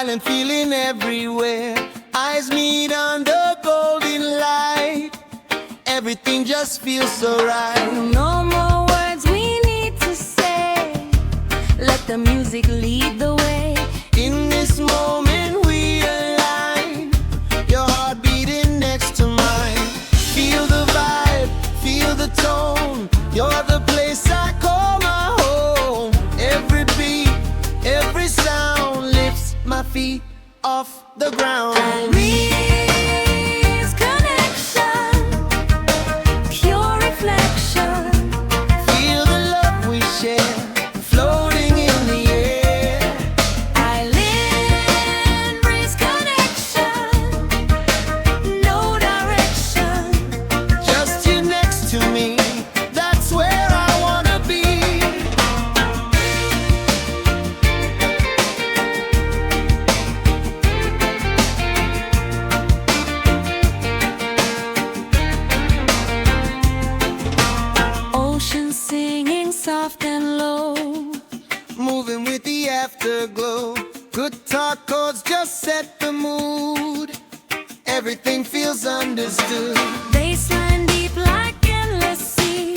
Smiling, feeling everywhere. Eyes meet under golden light. Everything just feels so right. No more words we need to say. Let the music lead the way. In this moment we align. Your heart beating next to mine. Feel the vibe, feel the tone. You're the place I call my home. Every beat, every sound lifts my feet off the ground. Breeze connection, pure reflection. Feel the love we share, floating in the air. Island breeze connection, no direction. Just you next to me, that's where I wanna be. Ocean singing soft and low. Moving with the afterglow. Good talk chords just set the mood. Everything feels understood. Baseline deep like endless sea.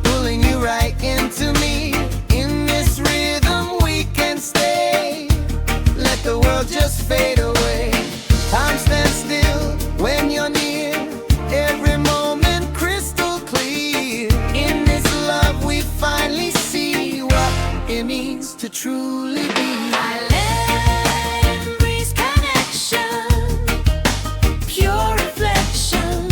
Pulling you right into me. In this rhythm we can stay. Let the world just fade away. Time stands still when you're near. Every moment crystal clear. In this love we finally see what it means to truly be. Island breeze connection, pure reflection.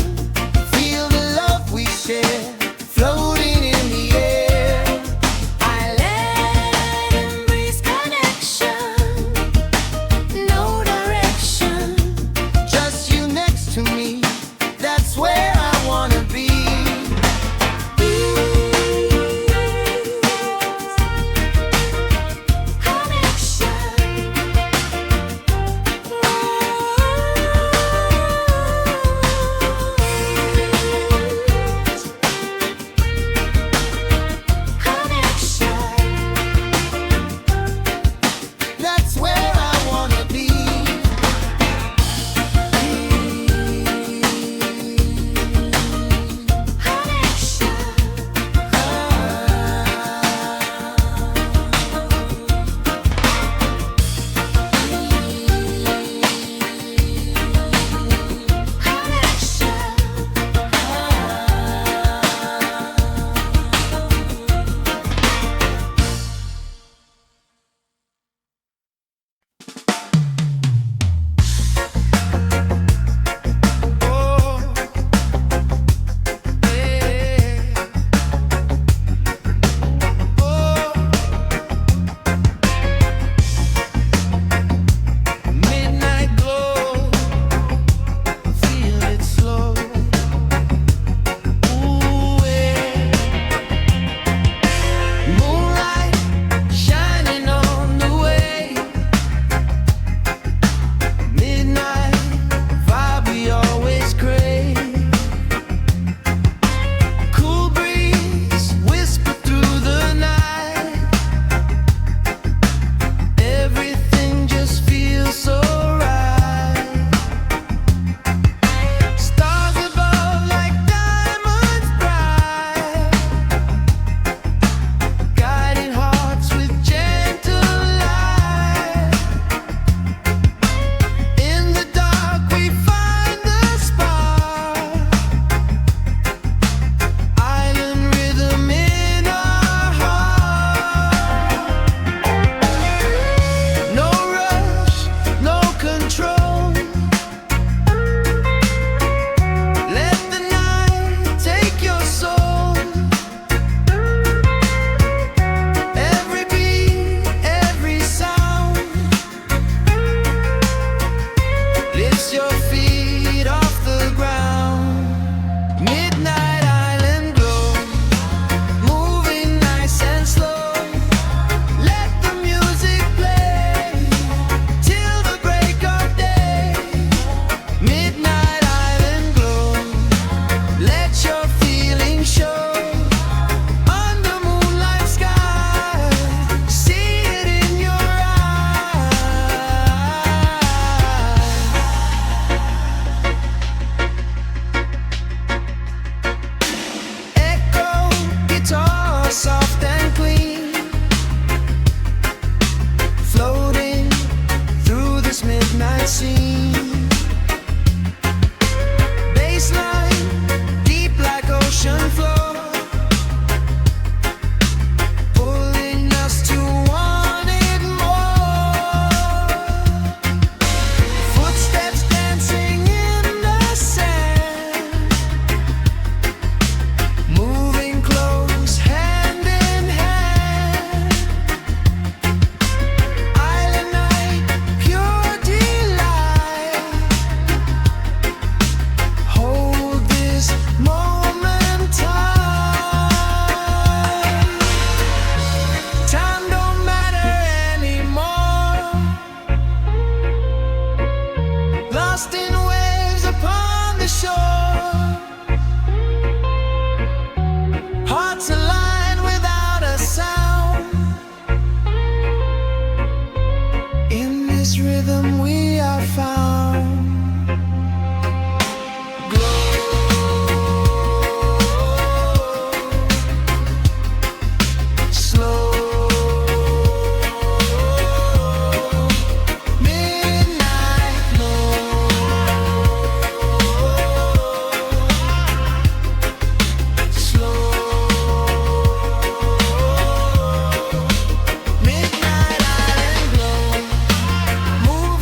this rhythm we are found. Midnight island glow, move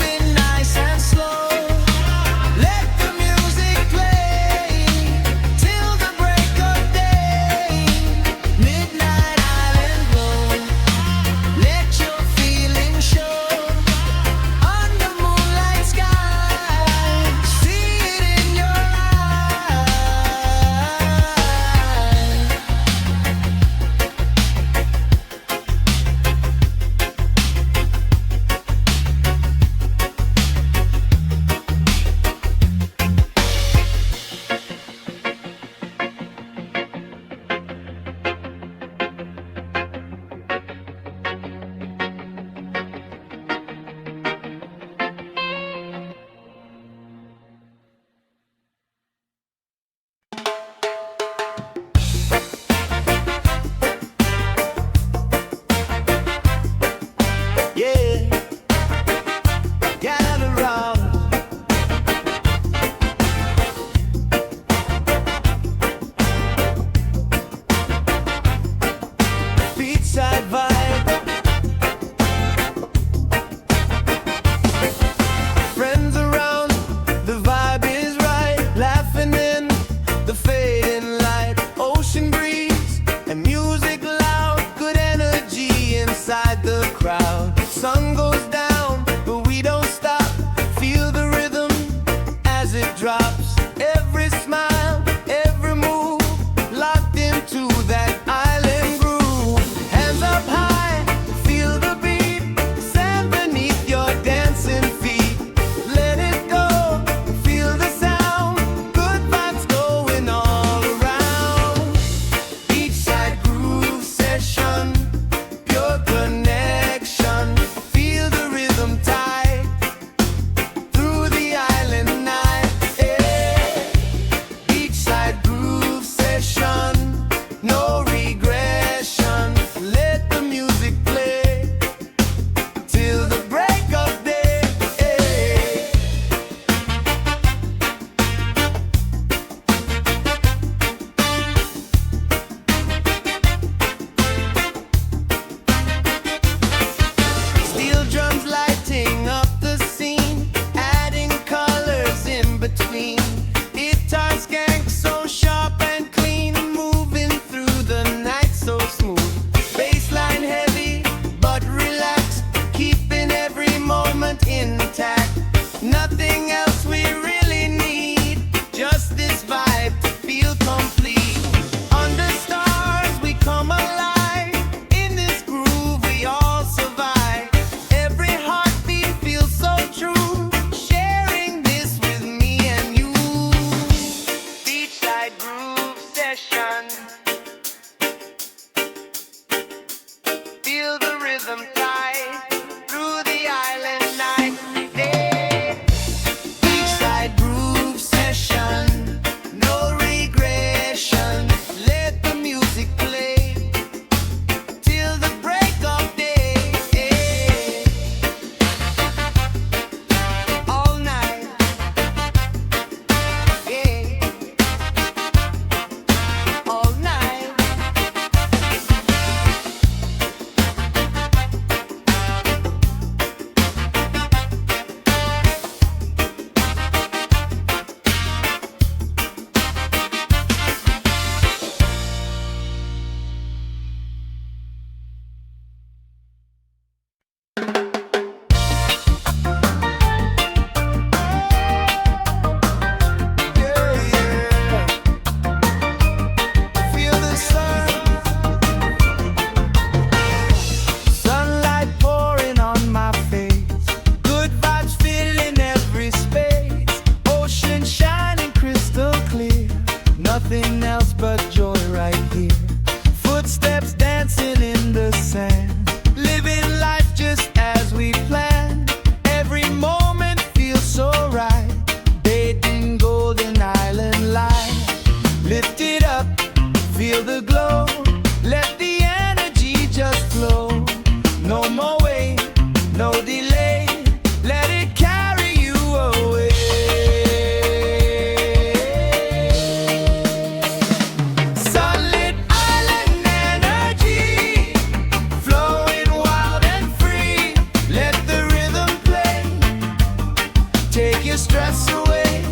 stress away.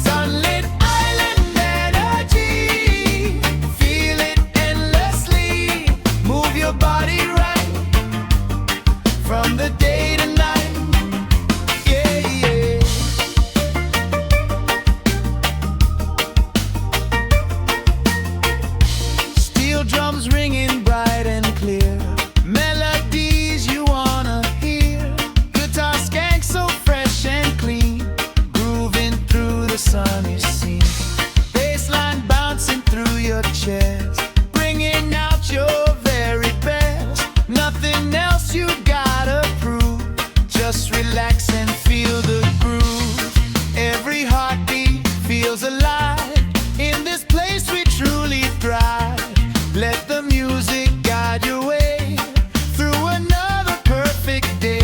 Sunlit island energy, feel it endlessly. Move your body right from the day to night. Yeah, yeah. Steel drums ringing bright and clear, melodies you wanna hear. Guitar skank so fresh and clean, grooving through the sunny scene. Bassline bouncing through your chest, bringing out your very best. Nothing else you gotta prove, just relax and feel the groove. Every heartbeat feels alive. In this place we truly thrive. Let the music guide your way through another perfect day.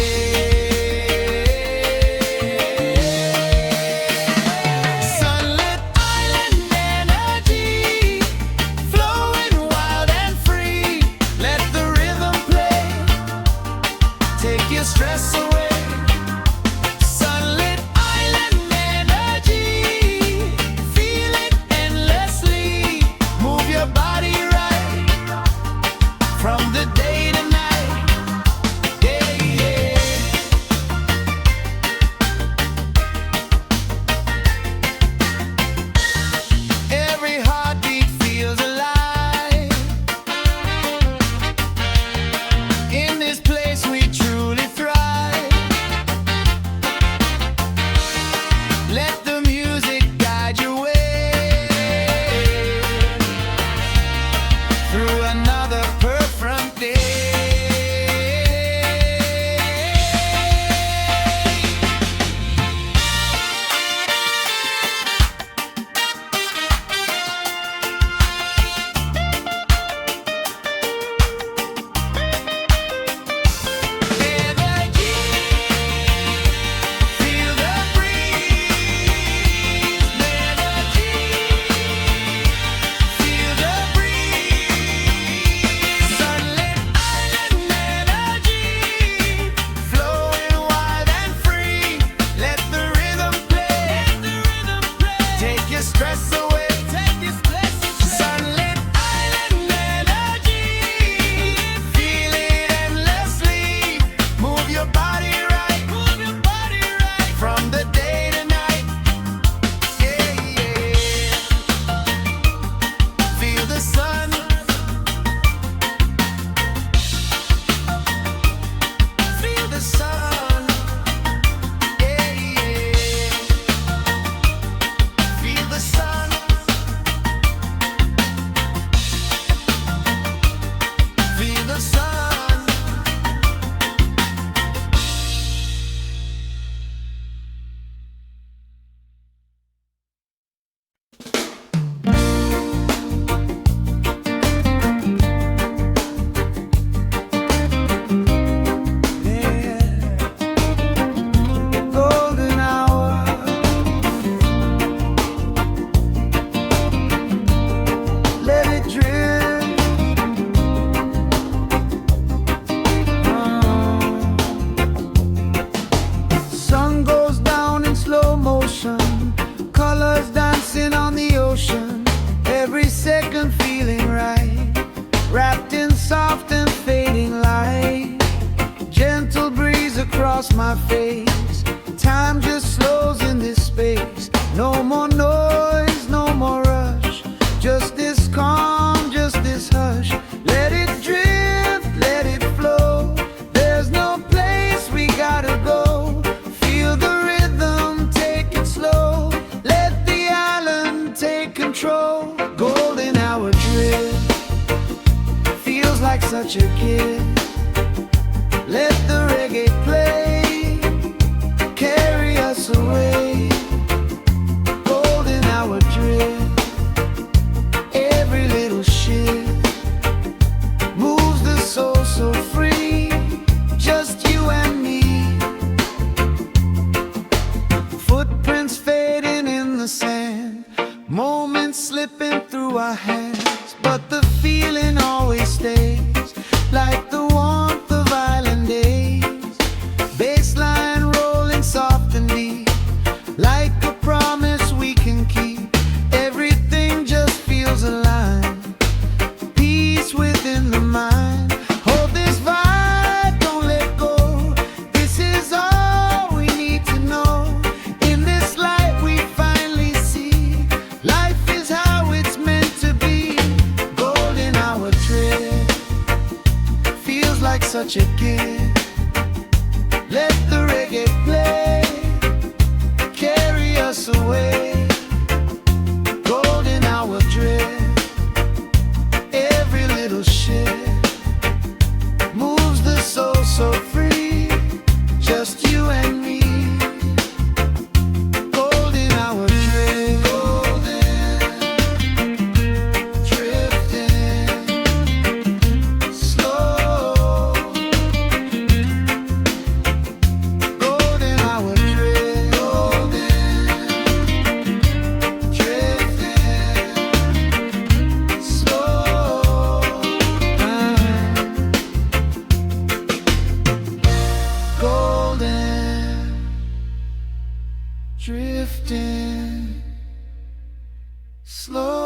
Sunlit island energy, flowing wild and free. Let the rhythm play, take your stress away. Sunlit island energy, feel it endlessly. Move your body right from the day to night. Yeah, yeah. Every heartbeat feels alive. In this place we truly thrive. Let the music guide your way through another perfect day. Energy, feel the breeze. Melody, feel the breeze. Sunlit island energy, flowing wild and free. Let the rhythm play, take your stress away. Sunlit island energy, feel it endlessly. Move your body right from the day to night. Yeah, yeah. Feel the sun, feel the sun. Yeah, yeah. Feel the sun, feel the sun. Golden hour, let it drift. Sun goes down in slow motion, colors dancing on the ocean. Every second feeling right, wrapped in soft and fading light. Gentle breeze across my face, time just slows in this space. No more noise, no more rush, just this calm, just this hush. Let it drift, let it flow. There's no place we gotta go. Feel the rhythm, take it slow. Let the island take control. Golden hour drift, feels like such a gift. Let the reggae play, carry us away. Golden hour drift, every little shift moves the soul so free. Just you and me, footprints fading in the sand, moments slipping through our hands, but the feeling always stays, like the warmth of island days. drifts away. Golden hour drift. Every little shift moves the soul so free. Just you and me. Golden hour drift. Golden drifting slow. Golden hour drift. Golden drifting slow. Golden drifting slow.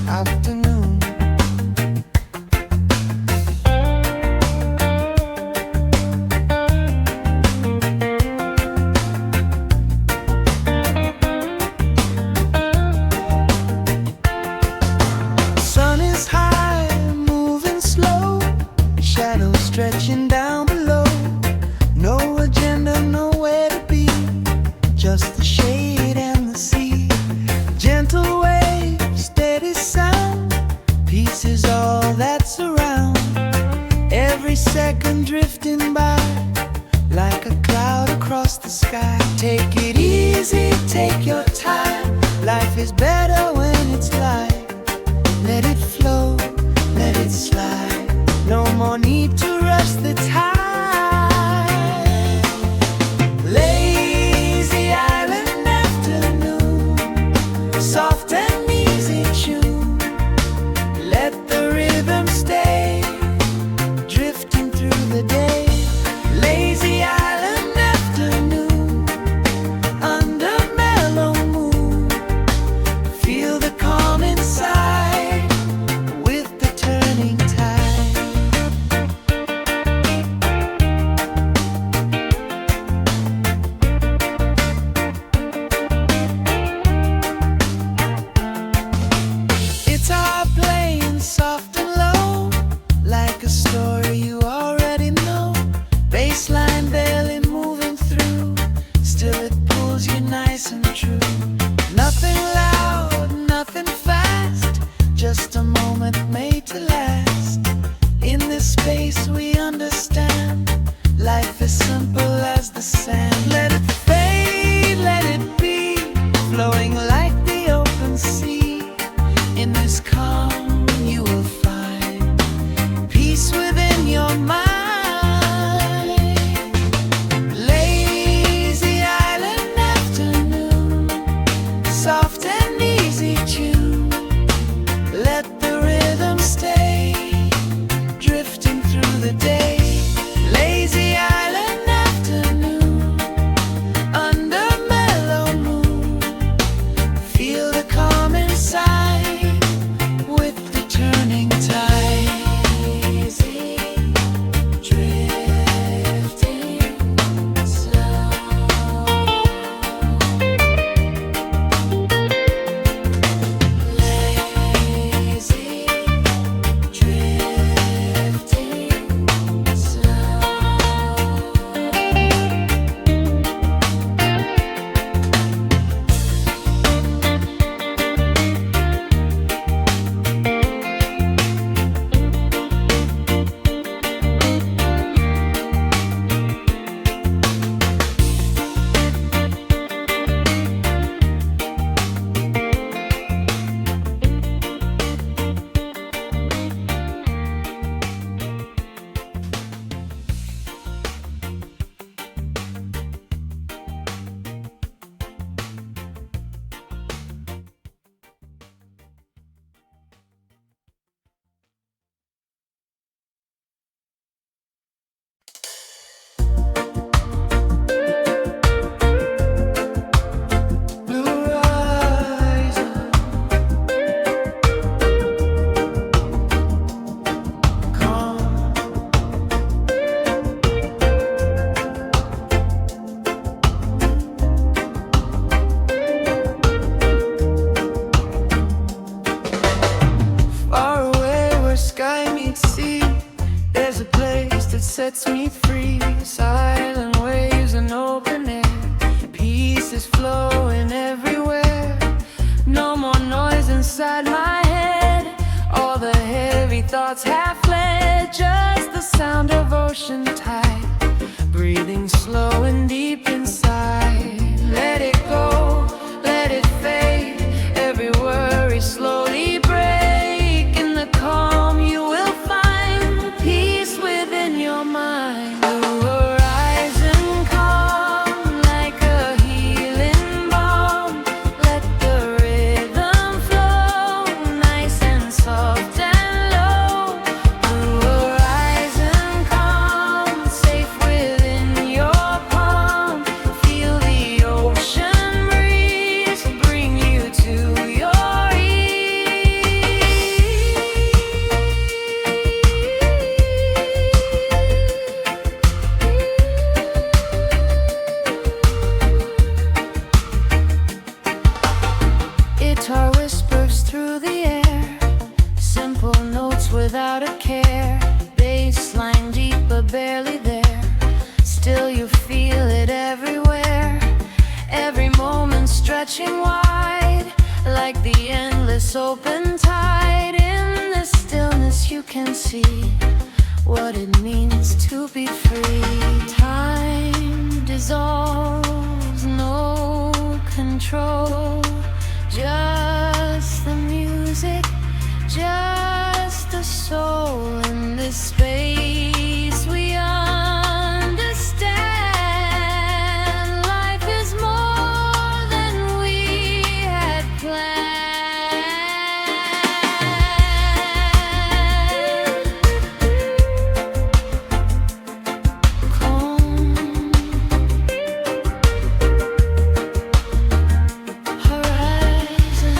Afternoon. Sun is high, moving slow. Shadows stretching down below. No agenda, nowhere to be. Just the shade and the sea. Gentle waves, steady sound. Peace is all that's around. Every second drifting by, like a cloud across the sky. Take it easy, take your time. Life is better when it's light. Let it flow, let it slide. No more need to rush the tide. Lazy island afternoon, soft and easy tune. Let the rhythm stay, drifting through the day. Lazy island afternoon, under mellow moon. Feel the calm inside with the turning tide. It's our playing soft and low, like a story you already know. Bassline barely moving through, still it pulls you nice and true. Nothing loud, nothing fast, just a moment made to last. In this space we understand, life is simple as the sand. Let it fade, let it be, flowing like the open sea. In this calm you will find peace within your mind. Lazy island afternoon, soft and easy tune. Let the rhythm stay, drifting through the day. Lazy island ocean tide, breathing slow and deep inside. Let it go, let it fade, every worry slowly break. In the calm you will find peace within your mind. The horizon calm like a healing balm. Let the rhythm flow, nice and soft and low. The horizon calm, safe within your palm. Feel the ocean breeze bring you to your ease. Guitar whispers through the air, simple notes without a care. Bass line deep but barely there, still you feel it everywhere. Every moment stretching wide, like the endless open tide. In the stillness you can see what it means to be free. Time dissolves, no control, just the music, just the soul. In this space we understand life is more than we had planned. Calm horizon,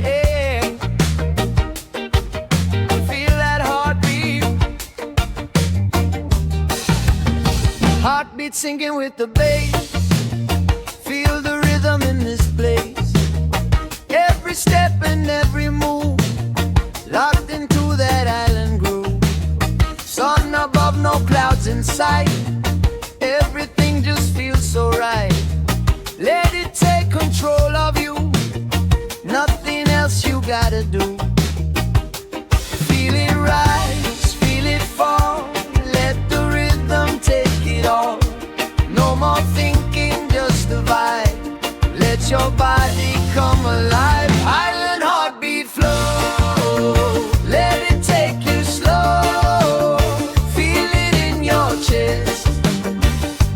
yeah. Feel that heartbeat, heartbeat sinking with the bass. Feel the rhythm in this place. Every step and every move, locked into that island groove. Sun above, no clouds in sight. Everything just feels so right. Let it take control of you, nothing else you gotta do. Feel it rise, feel it fall, let the rhythm take it all. No more thinking, just the vibe. Let your body come alive. Island heartbeat flow, let it take you slow. Feel it in your chest,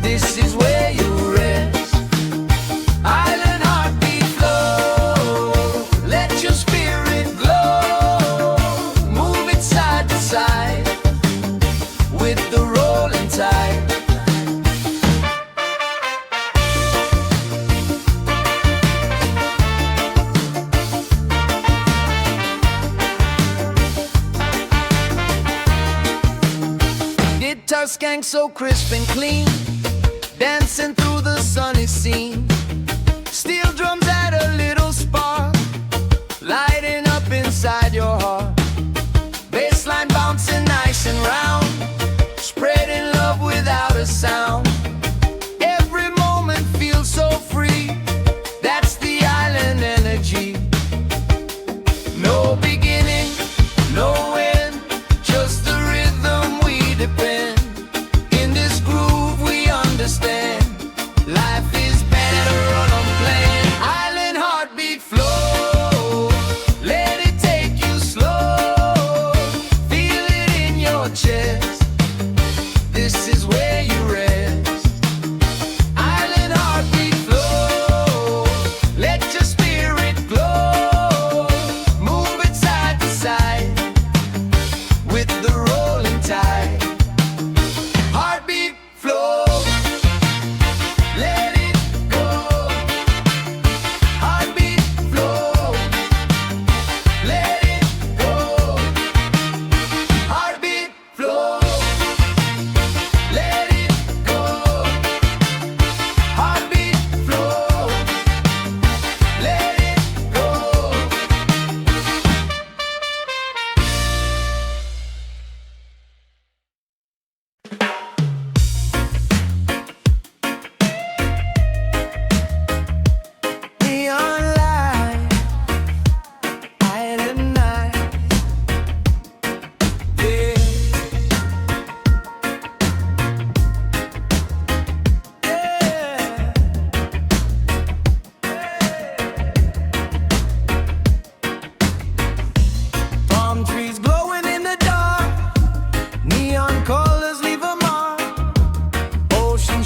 this is where you rest. Island heartbeat flow, let your spirit glow. Move it side to side with the rolling tide. Guitar skank so crisp and clean, dancing through the sunny scene. Steel drums add a little spark, lighting up inside your heart. Bassline bouncing nice and round, spreading love without a sound. Every moment feels so free, that's the island energy. No beginning, no end, just the rhythm we depend. In this groove we understand, life is better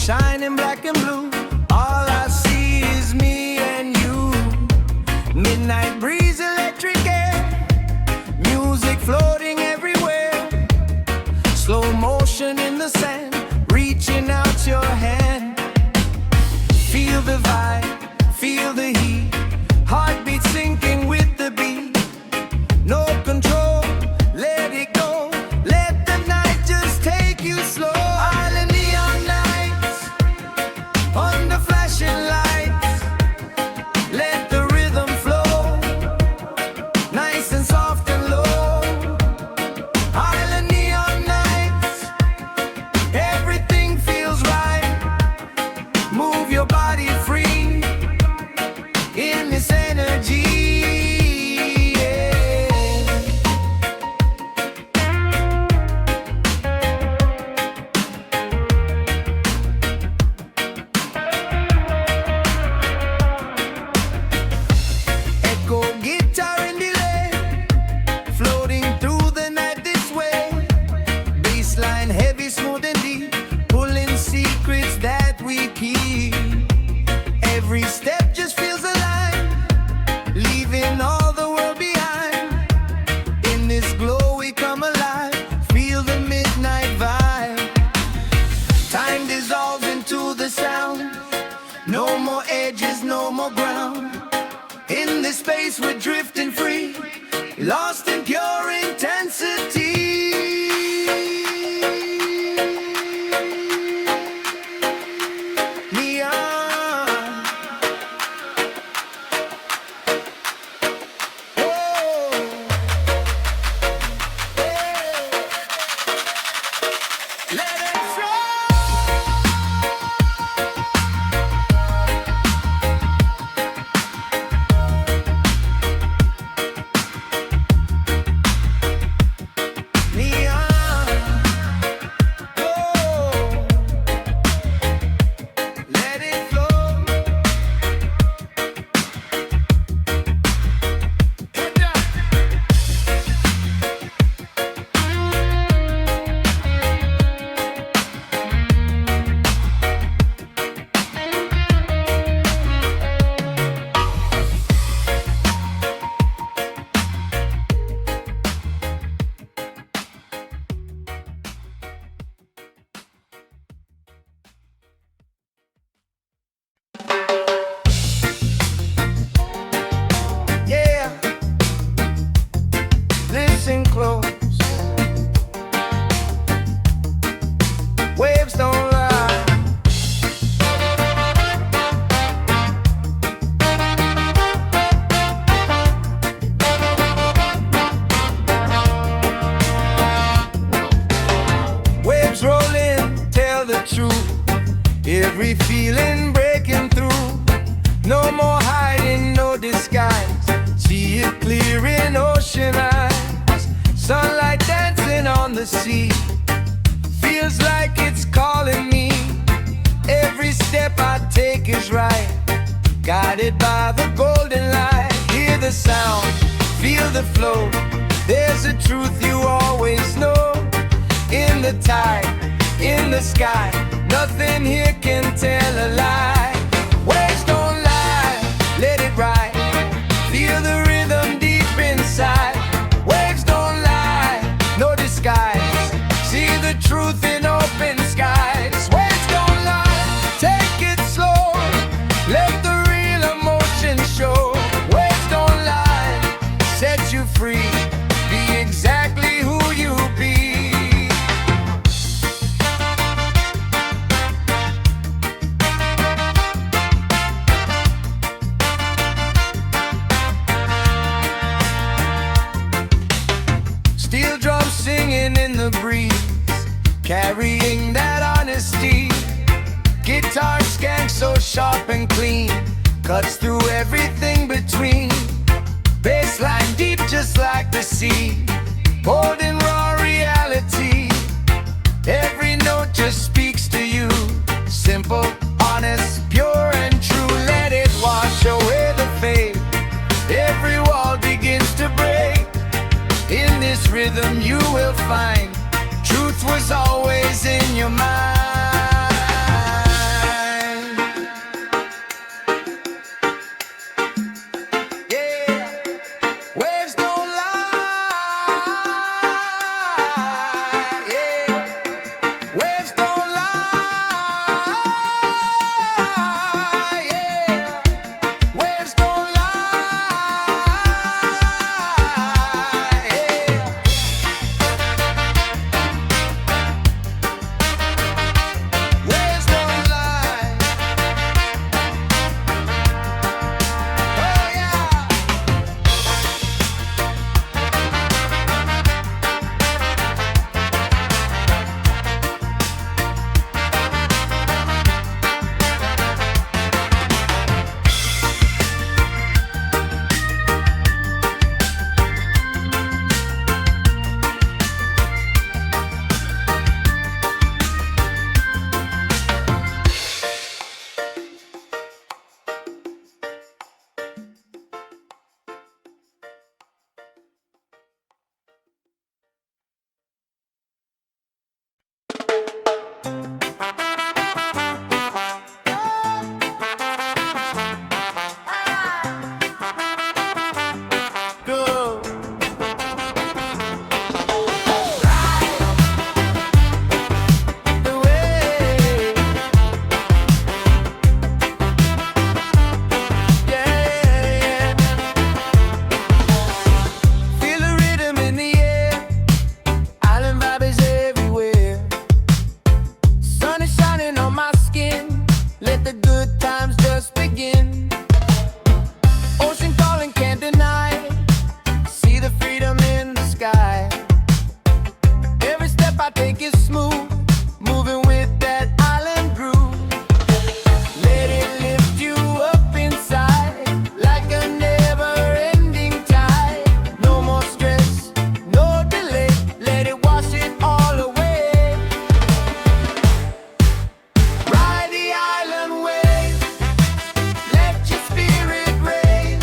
shining black and blue. All I see is me and you. Midnight breeze, electric air, music floating everywhere. Slow motion in the sand, reaching out your hand. Feel the vibe, feel the heat, heartbeat syncing with the beat. No control, let it go, let the night just take you slow. Island neon nights, under flashing lights, let the rhythm flow, nice and soft and low. Island neon nights, everything feels right. Move your body free in this energy. Echo guitar and delay, floating through the night this way. Bassline heavy, smooth and deep, pulling secrets that we keep. Every step just feels alive, leaving all the world behind. In this glow we come alive, feel the midnight vibe. Time dissolves into the sound, no more edges, no more ground. In this space we're drifting free, lost in pure intensity. Neon. Whoa. Hey. Let it flow. Neon, oh, let it flow. Hit that. Yeah, listen close. Waves don't lie. Waves rolling, tell the truth. Every feeling breaking through. No more hiding, no disguise. See it clear in ocean eyes. Sunlight dancing on the sea. Feels like it's calling me. Every step I take is right, guided by the golden light. Hear the sound, feel the flow. There's a truth you always know. In the tide, in the sky, nothing here can tell a lie. Waves don't lie, let it ride. Feel the rhythm deep inside. Waves don't lie, no disguise. See the truth in open skies. Waves don't lie, take it slow. Let the real emotion show. Waves don't lie, set you free. Be exactly who you be. Steel drums singing in the breeze, carrying that honesty. Guitar skank so sharp and clean, cuts through everything between. Bassline deep just like the sea, bold in raw reality. Every note just speaks to you, simple, honest, pure and true. Let it wash away the fade. Every wall begins to break. In this rhythm you will find truth was always in your mind. don't lie, yeah. Waves don't lie, yeah. Waves don't lie. Oh yeah. Go. The way, yeah. Feel the rhythm in the air. Island vibe is everywhere. Sun is shining on my skin. Let the good times just begin. Ocean calling, can't deny. See the freedom in the sky. Every step I take is smooth, moving with that island groove. Let it lift you up inside, like a never-ending tide. No more stress, no delay. Let it wash it all away. Ride the island wave. Let your spirit rave.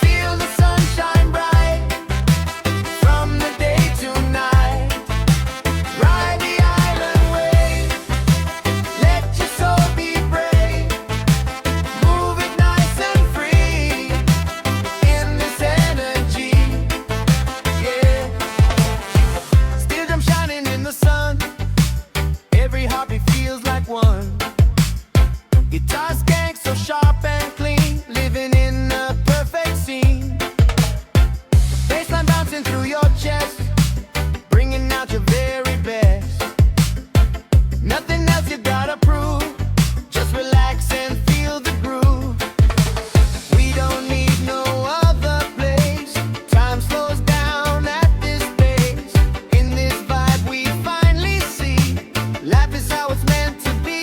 Feel the sunshine bright from the day to night. Ride the island wave. Let your soul be brave. Move it nice and free in this energy. Yeah. Still I'm shining in the sun. Every heartbeat feels like one. Guitar skank so sharp and clean, living in a perfect scene. Bassline bouncing through your chest, bringing out your very best. Nothing else you gotta prove, just relax and feel the groove. We don't need no other place. Time slows down at this pace. In this vibe we finally see life is how it's meant to be.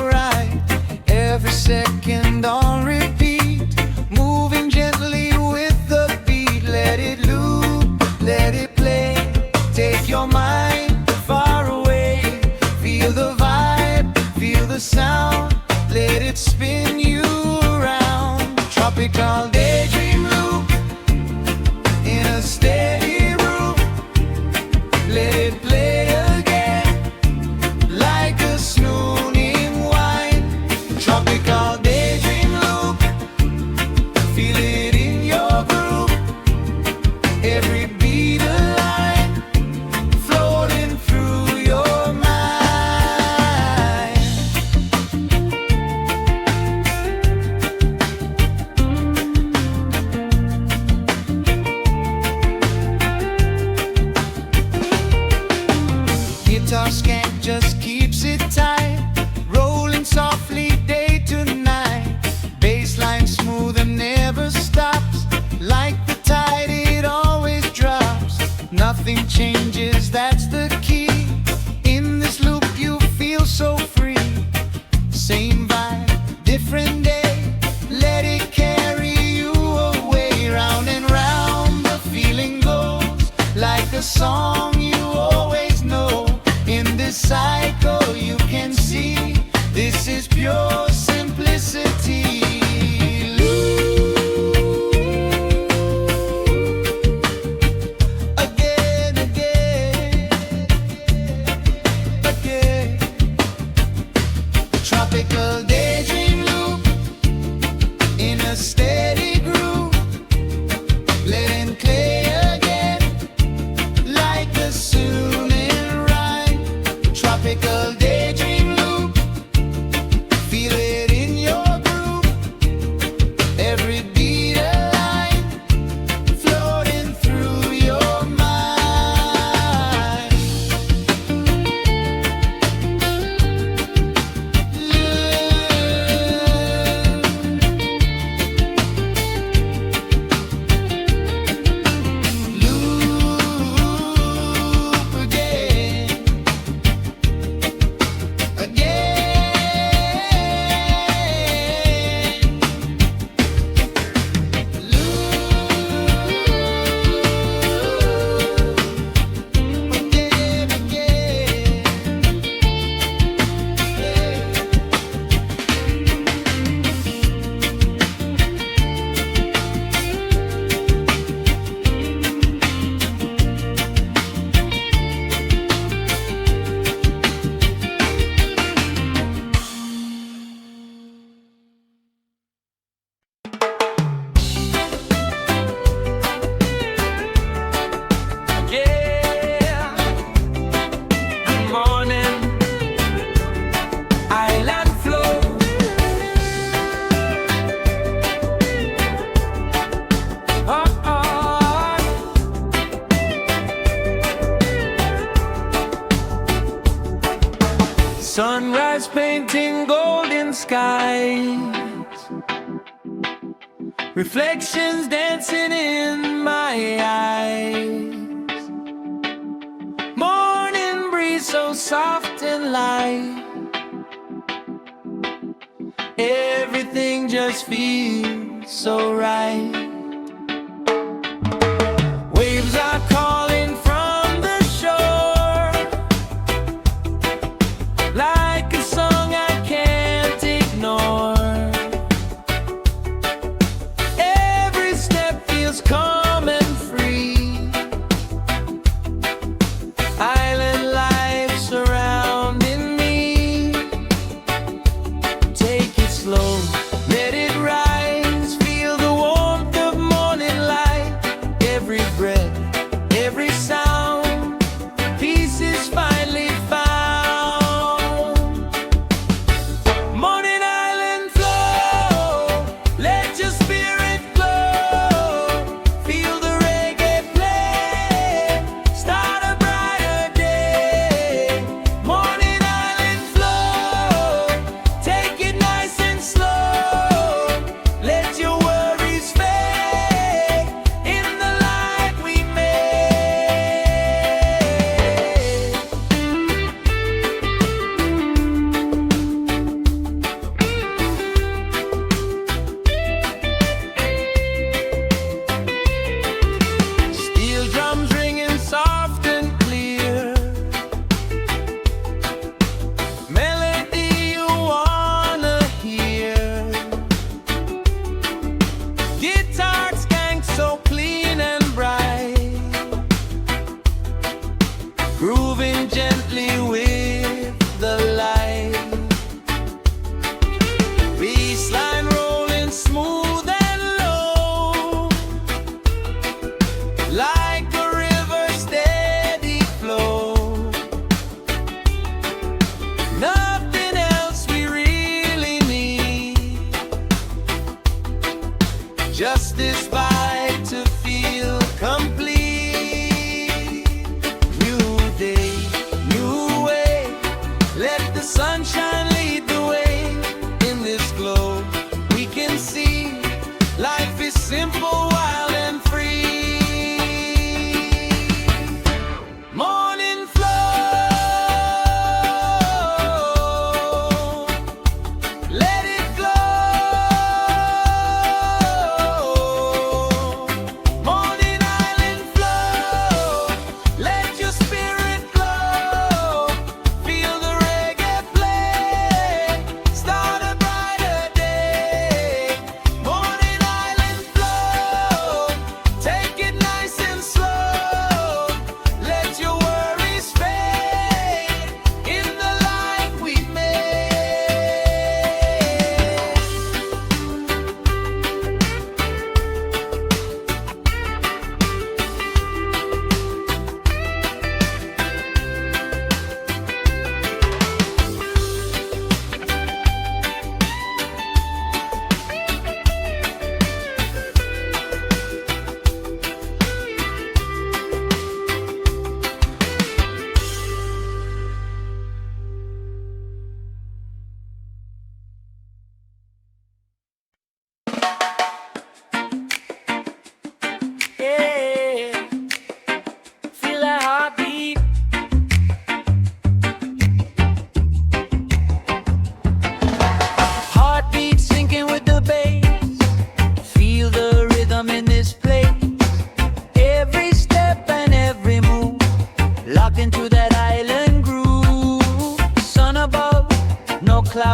right. Every second on repeat, moving gently with the beat. Let it loop, let it play. Take your mind far away. Feel the vibe, feel the sound. Let it spin you around. Tropical daydream loop in a steady groove. Let it play again like a swooning wine. Tropical daydream loop, feel it in your groove. Every beat a line floating through your mind. Guitar skank just keeps it tight, rolling softly day to night. Bassline smooth and never stops, like the tide it always drops. Nothing changes, that's the key. In this loop you feel so free. Same vibe, different day. Let it carry you away. Round and round the feeling goes, like a song you always know. In this cycle you can see, this is pure simplicity. Again, again, again. Tropical daydream loop in a steady groove. Let it play again like a soothing rhyme. Tropical daydream loop, feel it in your groove. Every beat a line floating through your mind. Loop again, yeah. Good morning, island flow. Oh, oh. Sunrise painting golden skies, reflections dancing in my eyes. Morning breeze so soft and light. Everything just feels so right. Waves are calling from the shore, like a song I can't ignore. Every step feels calm and free. Island life surrounding me. Take it slow, let it rise. Feel the warmth of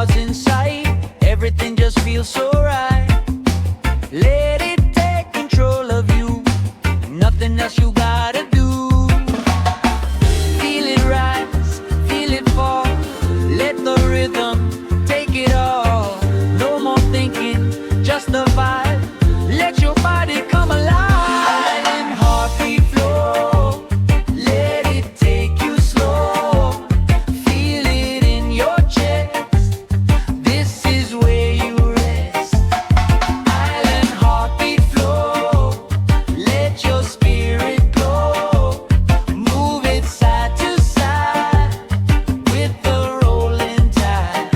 what's inside. Everything just feels so right. Let it take control of you. Nothing else you gotta do. Feel it rise, feel it fall. Let the rhythm take it all. No more thinking, just the vibe. Let your body come alive. And heartbeat flow. Let it take you slow. Feel it in your chest. This is where you rest. Island heartbeat flow. Let your spirit go. Move it side to side with the rolling tide.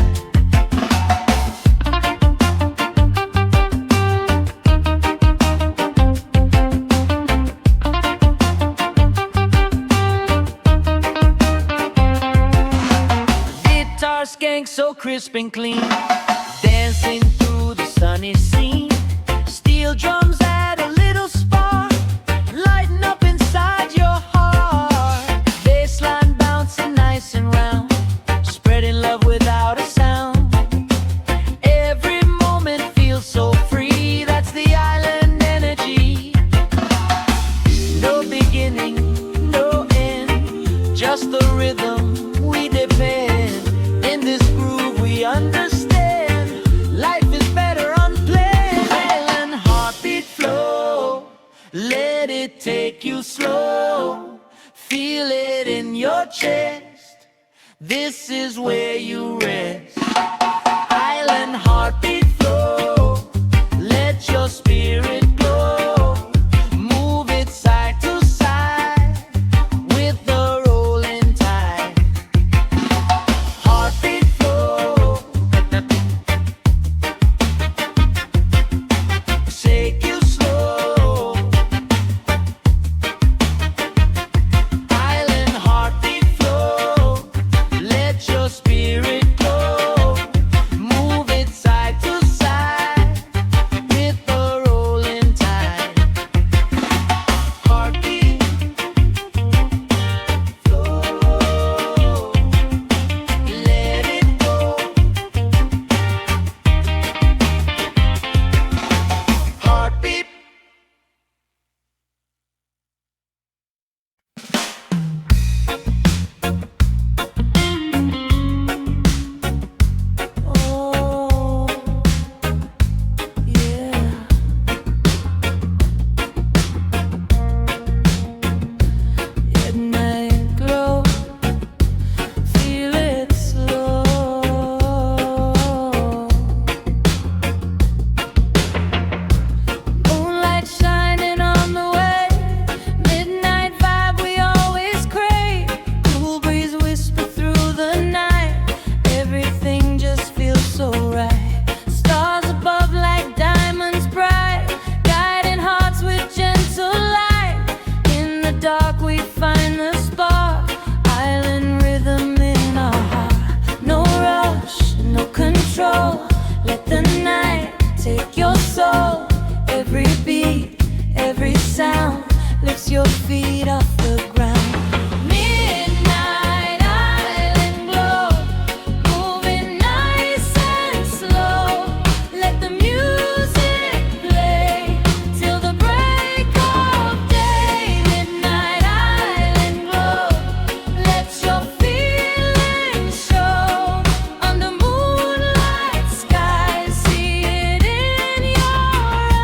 Guitar skank so crisp and clean, dancing through the sunny scene. Steel drums add a little spark, lighten up inside your heart. Bassline bouncing nice and round, spreading love without a sound. Every moment feels so free, that's the island energy. No beginning, no end, just the rhythm we depend. In this groove we understand, life is better unplanned. Island heartbeat flow, let it take you slow. Feel it in your chest, this is where you rest. Island heartbeat flow, let your spirit glow. Move it side to side with the rolling tide. Heartbeat flow, take you slow. Island heartbeat flow, let your spirit go. Move it side to side with the rolling tide. Heartbeat flow, let it go. Heartbeat. Oh, yeah. Midnight glow, feel it slow. Moonlight shining on the way, midnight vibe we always crave. Cool breeze whisper through the night, everything just feels so right. Stars above like diamonds bright, guiding hearts with gentle light. In the dark we find the spark, island rhythm in our heart. No rush, no control, let the night take your soul. Every beat, every sound lifts your feet off the ground. Midnight island glow, moving nice and slow. Let the music play till the break of day. Midnight island glow, let your feelings show. Under moonlight skies, see it in your eyes.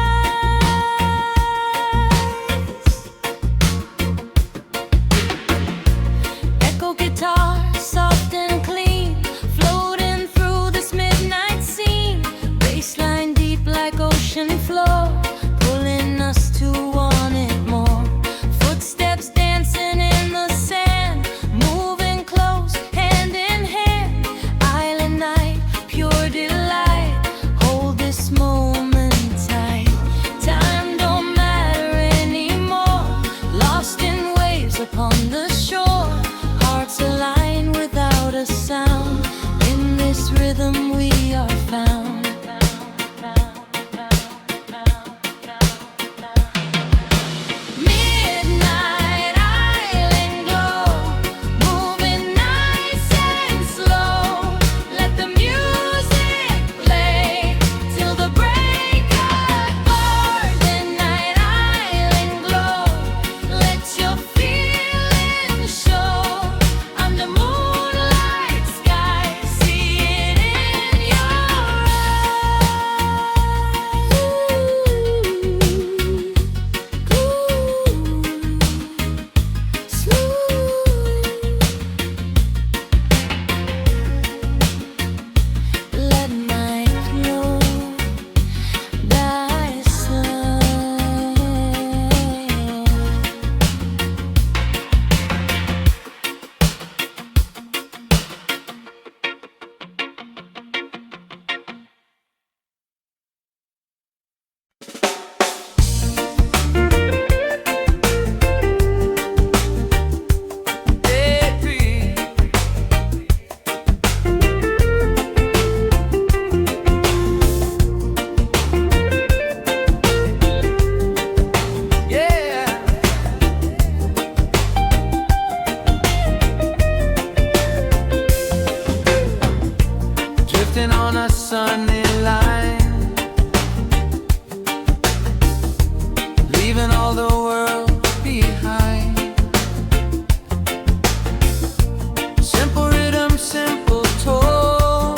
sunny line, leaving all the world behind. Simple rhythm, simple tone,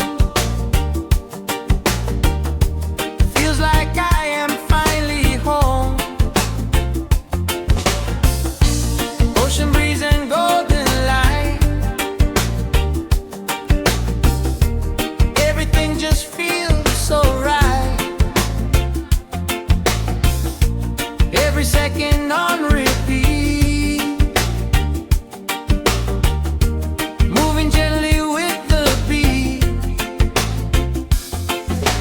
feels like I am finally home. Ocean breeze and golden light, everything just feels so right. Every second on repeat, moving gently with the beat.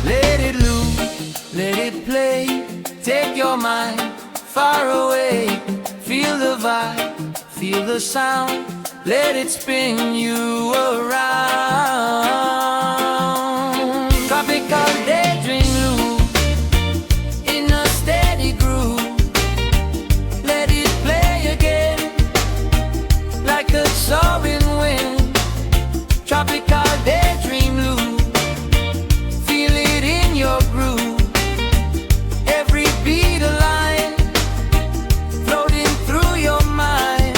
Let it loose, let it play, take your mind far away. Feel the vibe, feel the sound, let it spin you around. Tropical daydream loop in a steady groove. Let it play again like a soaring wind. Tropical daydream loop, feel it in your groove. Every beat a line, floating through your mind.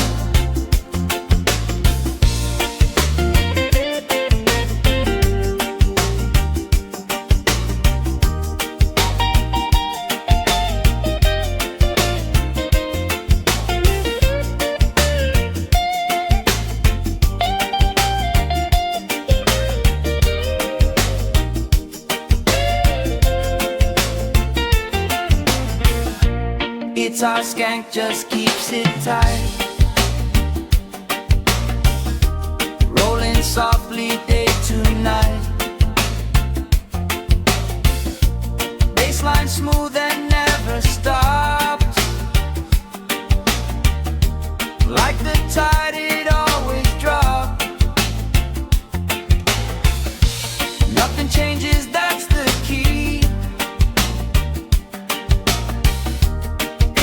It's our skank, just keeps it tight, rolling softly day to night. Baseline smooth and never stops, like the tide it always drops. Nothing changes, that's the key.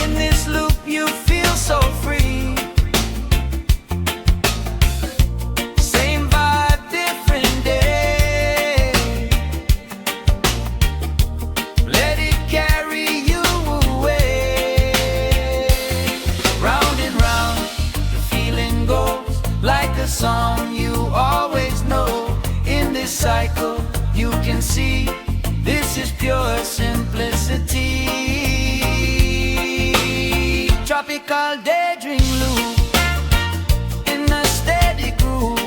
In this loop you feel so free. Same vibe, different day. Let it carry you away. Round and round, the feeling goes like a song you always know. In this cycle, you can see this is pure simplicity. Tropical daydream loop in a steady groove.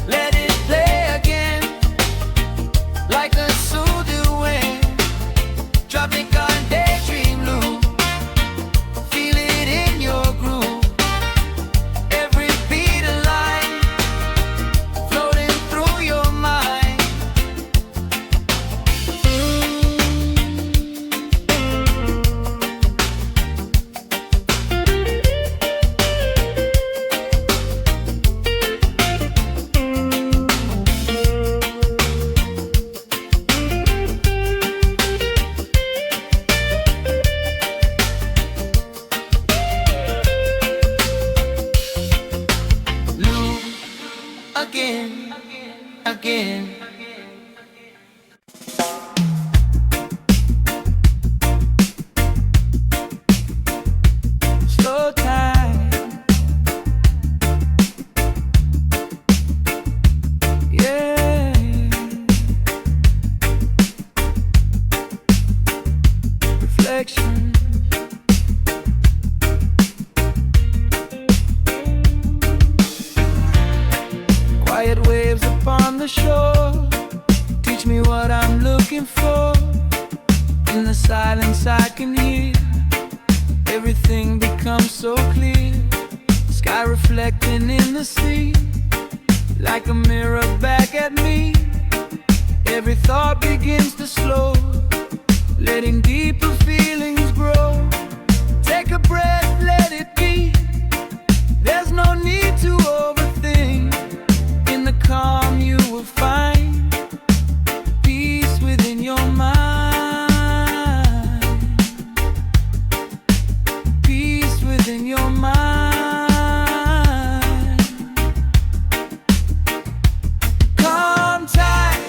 Let it play again like a soothing wind. Tropical daydream loop, feel it in your groove. Every beat a line, floating through your mind. Loop again, again. Slow time, yeah. Reflection, quiet waves upon the shore, teach me what I'm looking for. In the silence I can hear, everything becomes so clear. Sky reflecting in the sea, like a mirror back at me. Every thought begins to slow, letting deeper feelings grow. Take a breath, let it be. There's no need to overthink. In the calm you will find peace within your mind. Peace within your mind. Calm tide,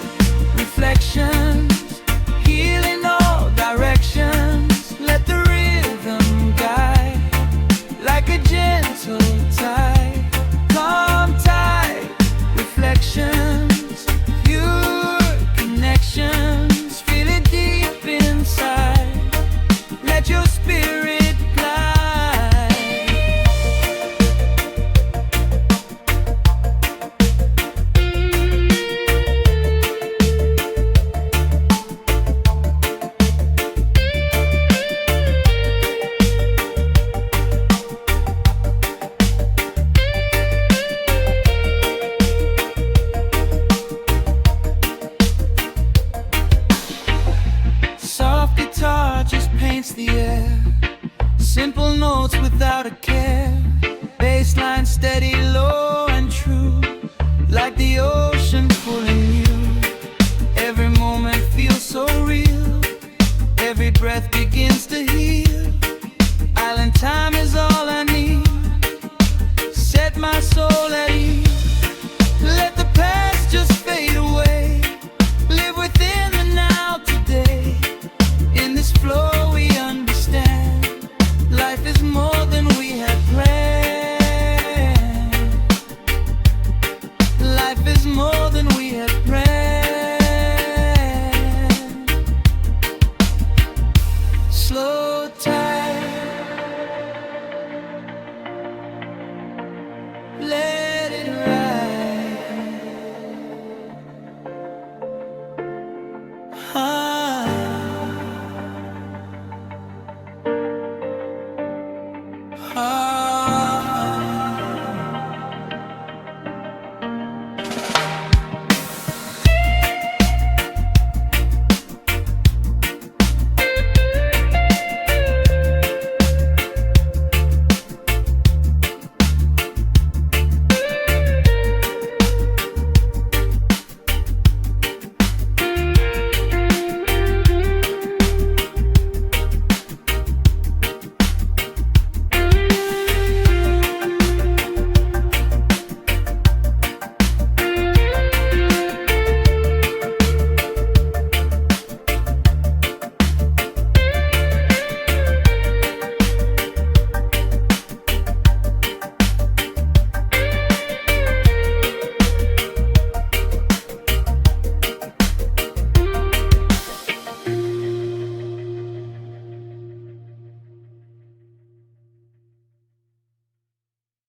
against the air. Simple notes without a care. Bassline steady, low and true, like the ocean pulling you. Every moment feels so real. Every breath